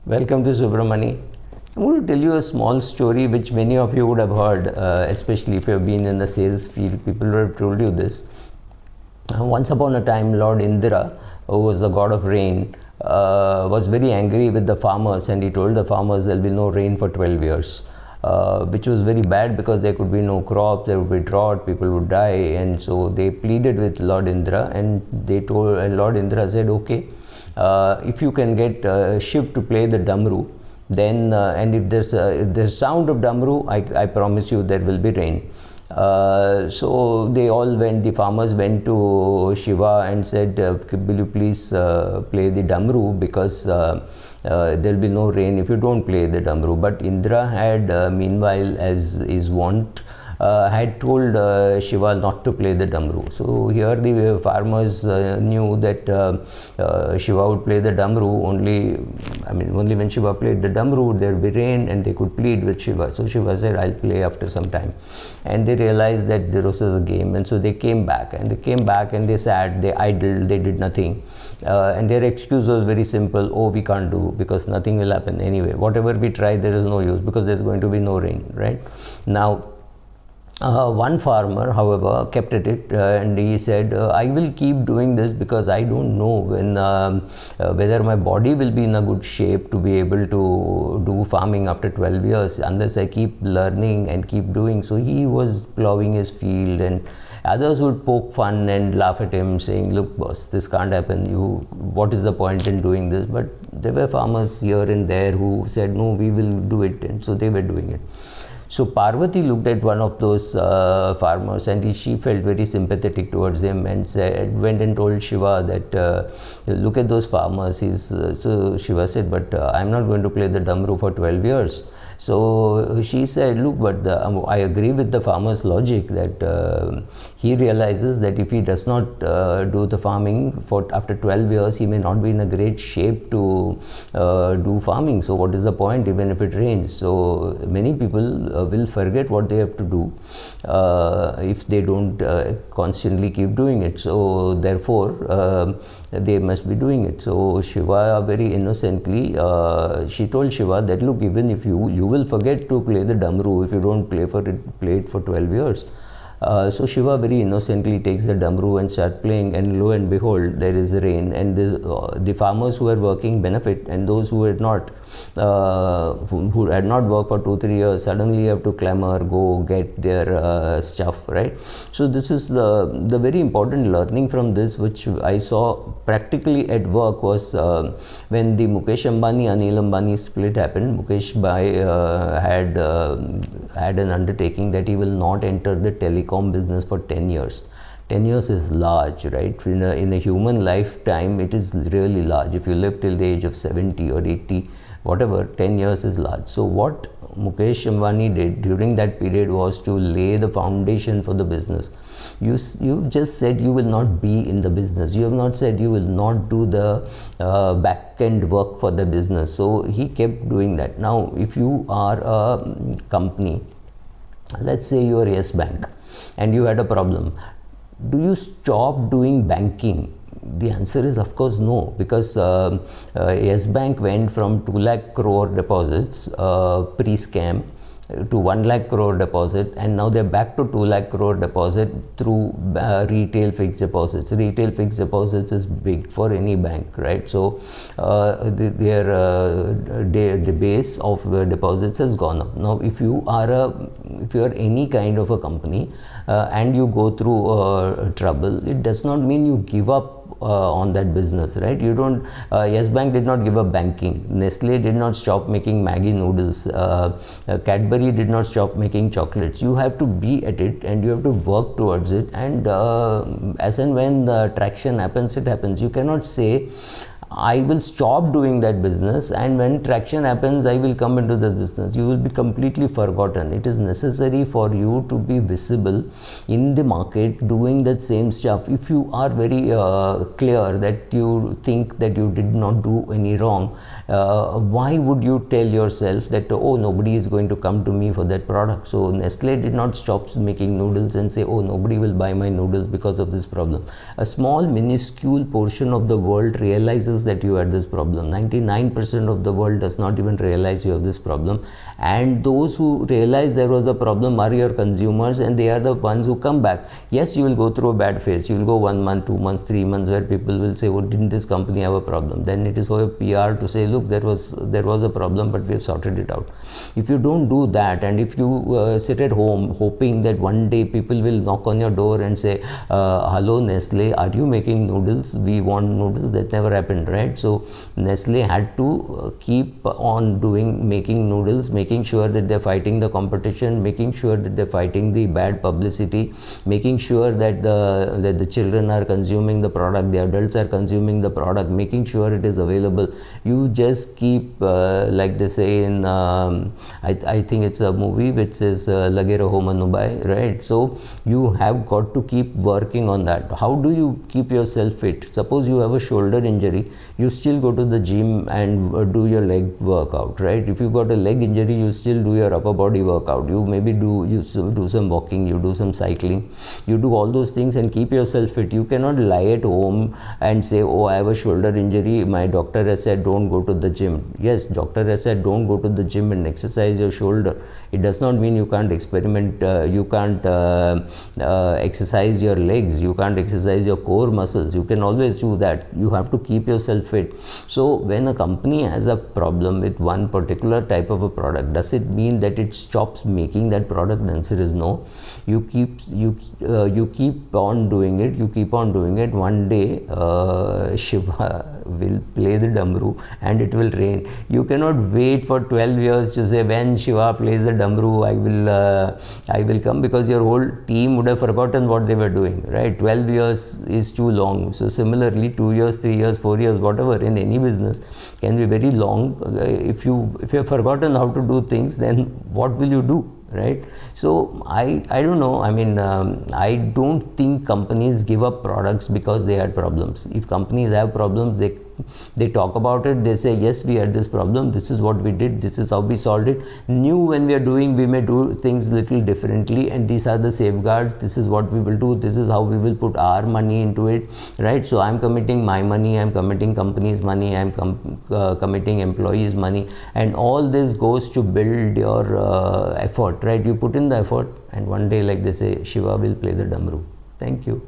Welcome to Subramani. I'm going to tell you a small story which many of you would have heard, especially if you have been in the sales field. People would have told you this. Once upon a time, Lord Indra, who was the god of rain, was very angry with the farmers, and he told the farmers there will be no rain for 12 years. Which was very bad because there could be no crops, there would be drought, people would die, and so they pleaded with Lord Indra, and Lord Indra said, okay, if you can get Shiv to play the Damru, then and if there's sound of Damru, I promise you there will be rain. So they all went, the farmers went to Shiva and said, will you please play the Damru, because there will be no rain if you don't play the Damru. But Indra had meanwhile, as is wont, had told Shiva not to play the Damru. So here the farmers knew that Shiva would play the Damru only when Shiva played the Damru there would be rain and they could plead with Shiva. So Shiva said, I'll play after some time. And they realized that there was a game, and so they came back and they sat, they idled, they did nothing. And their excuse was very simple: oh, we can't do, because nothing will happen anyway. Whatever we try, there is no use, because there's going to be no rain, right? Now, one farmer, however, kept at it, and he said, I will keep doing this because I don't know when whether my body will be in a good shape to be able to do farming after 12 years unless I keep learning and keep doing. So he was plowing his field, and others would poke fun and laugh at him, saying, look boss, this can't happen, what is the point in doing this? But there were farmers here and there who said, no, we will do it, and so they were doing it. So Parvati looked at one of those farmers, and she felt very sympathetic towards him, and went and told Shiva that look at those farmers. So Shiva said, but I'm not going to play the Damru for 12 years. So she said, look, but I agree with the farmer's logic that he realizes that if he does not do the farming after 12 years, he may not be in a great shape to do farming. So what is the point even if it rains? So many people will forget what they have to do if they don't constantly keep doing it. So therefore they must be doing it. So Shiva very innocently, she told Shiva that, look, even if you will forget to play the Damru if you don't play it for 12 years. So Shiva very innocently takes the Damru and start playing, and lo and behold, there is rain, and the farmers who were working benefit, and those who had not worked for 2-3 years suddenly have to clamor, go get their stuff, right? So this is the very important learning from this, which I saw practically at work, was when the Mukesh Ambani Anil Ambani split happened. Mukesh Bhai had an undertaking that he will not enter the telecom business for 10 years. 10 years is large, right? In a human lifetime, it is really large. If you live till the age of 70 or 80, whatever, 10 years is large. So what Mukesh Ambani did during that period was to lay the foundation for the business. You just said you will not be in the business. You have not said you will not do the back end work for the business. So he kept doing that. Now, if you are a company, let's say you are Yes Bank, and you had a problem, do you stop doing banking? The answer is of course no, because Yes Bank went from 2 lakh crore deposits pre-scam to 1 lakh crore deposit, and now they're back to 2 lakh crore deposit through retail fixed deposits. Retail fixed deposits is big for any bank, right? So the base of deposits has gone up. Now if you are any kind of a company and you go through trouble, it does not mean you give up on that business, right? You don't. Yes Bank did not give up banking. Nestle did not stop making Maggi noodles. Cadbury did not stop making chocolates. You have to be at it, and you have to work towards it, and as and when the traction happens, it happens. You cannot say, I will stop doing that business, and when traction happens, I will come into the business. You will be completely forgotten. It is necessary for you to be visible in the market doing that same stuff. If you are very clear that you think that you did not do any wrong, why would you tell yourself that, oh, nobody is going to come to me for that product? So Nestle did not stop making noodles and say, oh, nobody will buy my noodles because of this problem. A small minuscule portion of the world realizes realizes that you had this problem. 99% of the world does not even realize you have this problem, and those who realize there was a problem are your consumers, and they are the ones who come back. Yes, you will go through a bad phase. You will go 1 month, 2 months, 3 months where people will say, oh, didn't this company have a problem? Then it is for your PR to say, look, there was a problem, but we have sorted it out. If you don't do that, and if you sit at home hoping that one day people will knock on your door and say, hello Nestle, are you making noodles? We want noodles. That never happened, right? So Nestle had to keep on making noodles, making sure that they're fighting the competition, making sure that they're fighting the bad publicity, making sure that the children are consuming the product, the adults are consuming the product, making sure it is available. You just keep, like they say in, I think it's a movie which is Lage Raho Manubai, right? So you have got to keep working on that. How do you keep yourself fit? Suppose you have a shoulder injury, you still go to the gym and do your leg workout, right? If you got a leg injury, you still do your upper body workout. You maybe do some walking, you do some cycling, you do all those things and keep yourself fit. You cannot lie at home and say, oh, I have a shoulder injury, my doctor has said don't go to the gym. Yes, doctor has said don't go to the gym and exercise your shoulder. It does not mean you can't experiment, you can't exercise your legs, you can't exercise your core muscles. You can always do that. You have to keep yourself fit. So when a company has a problem with one particular type of a product, does it mean that it stops making that product? The answer is no. You keep on doing it. You keep on doing it. One day Shiva will play the Damru and it will rain. You cannot wait for 12 years to say when Shiva plays the Damru I will come, because your whole team would have forgotten what they were doing, right? 12 years is too long. So similarly, 2 years, 3 years, 4 years, whatever in any business can be very long. If you have forgotten how to do things, then what will you do? Right? So I don't know. I mean, I don't think companies give up products because they had problems. If companies have problems, they talk about it. They say, yes, we had this problem, this is what we did, this is how we solved it. When we are doing, we may do things little differently, and these are the safeguards. This is what we will do, this is how we will put our money into it, right? So I'm committing my money, I'm committing company's money, I'm committing employees' money, and all this goes to build your effort, right? You put in the effort, and one day, like they say, Shiva will play the Damru. Thank you.